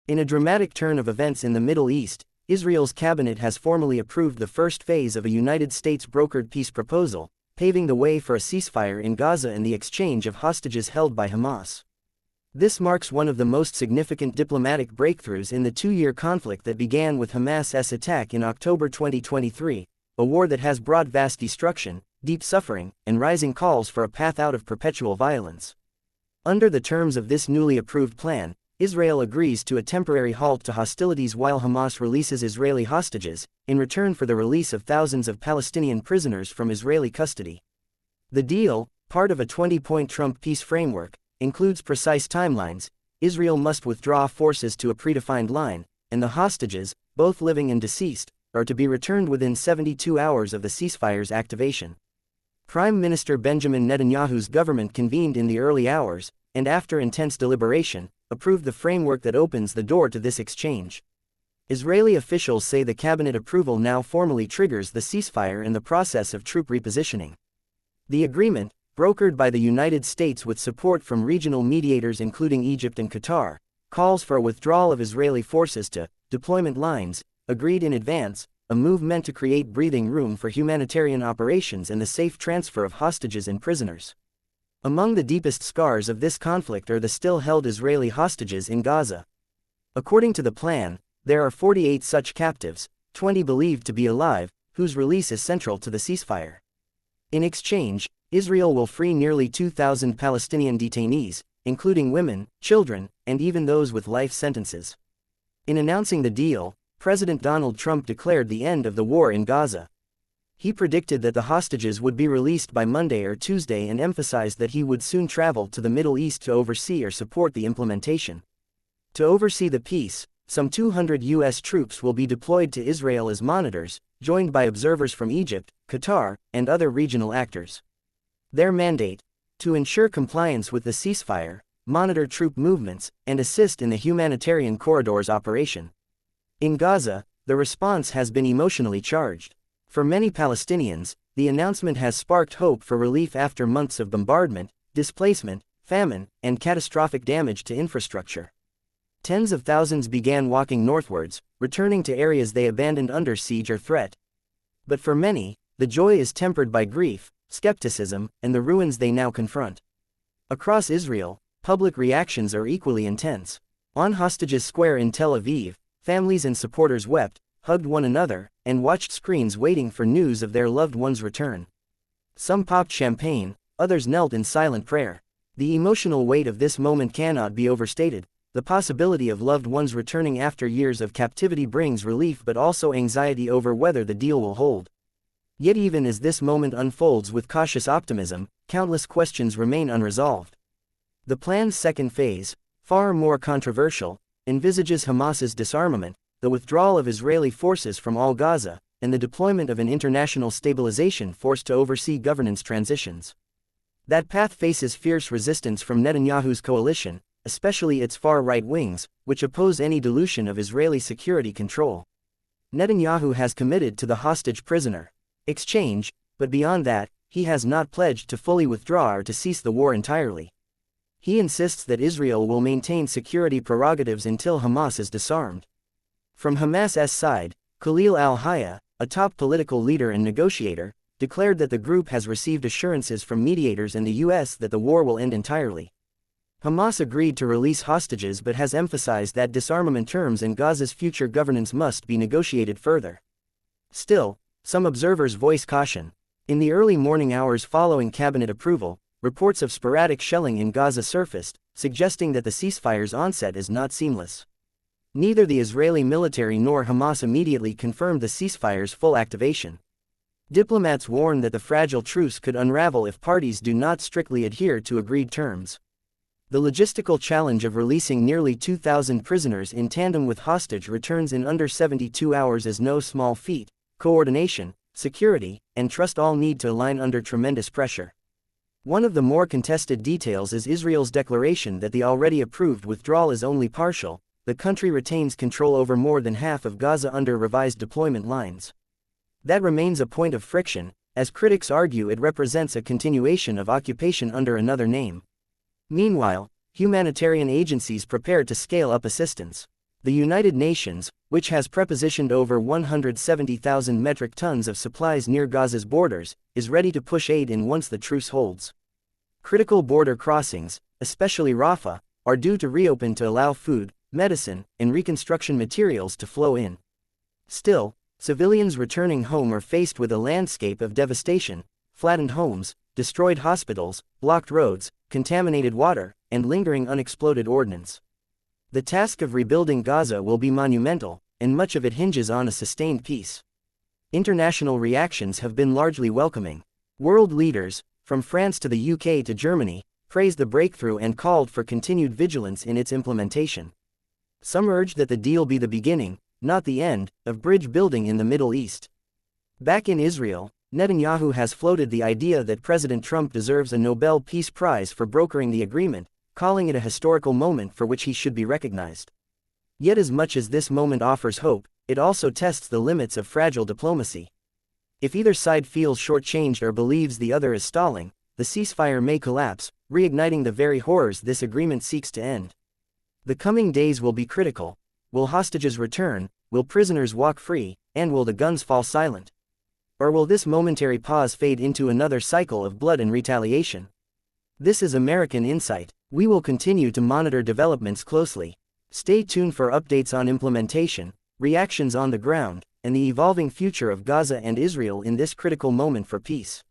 In a dramatic turn of events in the Middle East, Israel's cabinet has formally approved the first phase of a United States-brokered peace proposal, paving the way for a ceasefire in Gaza and the exchange of hostages held by Hamas. This marks one of the most significant diplomatic breakthroughs in the two-year conflict that began with Hamas's attack in October 2023, a war that has brought vast destruction, deep suffering, and rising calls for a path out of perpetual violence. Under the terms of this newly approved plan, Israel agrees to a temporary halt to hostilities while Hamas releases Israeli hostages, in return for the release of thousands of Palestinian prisoners from Israeli custody. The deal, part of a 20-point Trump peace framework, includes precise timelines. Israel must withdraw forces to a predefined line, and the hostages, both living and deceased, are to be returned within 72 hours of the ceasefire's activation. Prime Minister Benjamin Netanyahu's government convened in the early hours, and after intense deliberation, approved the framework that opens the door to this exchange. Israeli officials say the cabinet approval now formally triggers the ceasefire and the process of troop repositioning. The agreement, brokered by the United States with support from regional mediators including Egypt and Qatar, calls for a withdrawal of Israeli forces to deployment lines, agreed in advance, a move meant to create breathing room for humanitarian operations and the safe transfer of hostages and prisoners. Among the deepest scars of this conflict are the still-held Israeli hostages in Gaza. According to the plan, there are 48 such captives, 20 believed to be alive, whose release is central to the ceasefire. In exchange, Israel will free nearly 2,000 Palestinian detainees, including women, children, and even those with life sentences. In announcing the deal, President Donald Trump declared the end of the war in Gaza. He predicted that the hostages would be released by Monday or Tuesday and emphasized that he would soon travel to the Middle East to oversee or support the implementation. To oversee the peace, some 200 U.S. troops will be deployed to Israel as monitors, joined by observers from Egypt, Qatar, and other regional actors. Their mandate: to ensure compliance with the ceasefire, monitor troop movements, and assist in the humanitarian corridor's operation. In Gaza, the response has been emotionally charged. For many Palestinians, the announcement has sparked hope for relief after months of bombardment, displacement, famine, and catastrophic damage to infrastructure. Tens of thousands began walking northwards, returning to areas they abandoned under siege or threat. But for many, the joy is tempered by grief, skepticism, and the ruins they now confront. Across Israel, public reactions are equally intense. On Hostages Square in Tel Aviv, families and supporters wept, hugged one another, and watched screens waiting for news of their loved one's return. Some popped champagne, others knelt in silent prayer. The emotional weight of this moment cannot be overstated. The possibility of loved ones returning after years of captivity brings relief but also anxiety over whether the deal will hold. Yet even as this moment unfolds with cautious optimism, countless questions remain unresolved. The plan's second phase, far more controversial, envisages Hamas's disarmament, the withdrawal of Israeli forces from all Gaza, and the deployment of an international stabilization force to oversee governance transitions. That path faces fierce resistance from Netanyahu's coalition, especially its far-right wings, which oppose any dilution of Israeli security control. Netanyahu has committed to the hostage prisoner exchange, but beyond that, he has not pledged to fully withdraw or to cease the war entirely. He insists that Israel will maintain security prerogatives until Hamas is disarmed. From Hamas's side, Khalil al-Hayya, a top political leader and negotiator, declared that the group has received assurances from mediators in the U.S. that the war will end entirely. Hamas agreed to release hostages but has emphasized that disarmament terms and Gaza's future governance must be negotiated further. Still, some observers voice caution. In the early morning hours following cabinet approval, reports of sporadic shelling in Gaza surfaced, suggesting that the ceasefire's onset is not seamless. Neither the Israeli military nor Hamas immediately confirmed the ceasefire's full activation. Diplomats warn that the fragile truce could unravel if parties do not strictly adhere to agreed terms. The logistical challenge of releasing nearly 2,000 prisoners in tandem with hostage returns in under 72 hours is no small feat. Coordination, security, and trust all need to align under tremendous pressure. One of the more contested details is Israel's declaration that the already approved withdrawal is only partial. The country retains control over more than half of Gaza under revised deployment lines. That remains a point of friction, as critics argue it represents a continuation of occupation under another name. Meanwhile, humanitarian agencies prepare to scale up assistance. The United Nations, which has prepositioned over 170,000 metric tons of supplies near Gaza's borders, is ready to push aid in once the truce holds. Critical border crossings, especially Rafah, are due to reopen to allow food, medicine, and reconstruction materials to flow in. Still, civilians returning home are faced with a landscape of devastation: flattened homes, destroyed hospitals, blocked roads, contaminated water, and lingering unexploded ordnance. The task of rebuilding Gaza will be monumental, and much of it hinges on a sustained peace. International reactions have been largely welcoming. World leaders, from France to the UK to Germany, praised the breakthrough and called for continued vigilance in its implementation. Some urged that the deal be the beginning, not the end, of bridge building in the Middle East. Back in Israel, Netanyahu has floated the idea that President Trump deserves a Nobel Peace Prize for brokering the agreement, calling it a historical moment for which he should be recognized. Yet as much as this moment offers hope, it also tests the limits of fragile diplomacy. If either side feels shortchanged or believes the other is stalling, the ceasefire may collapse, reigniting the very horrors this agreement seeks to end. The coming days will be critical. Will hostages return? Will prisoners walk free? And will the guns fall silent? Or will this momentary pause fade into another cycle of blood and retaliation? This is American Insight. We will continue to monitor developments closely. Stay tuned for updates on implementation, reactions on the ground, and the evolving future of Gaza and Israel in this critical moment for peace.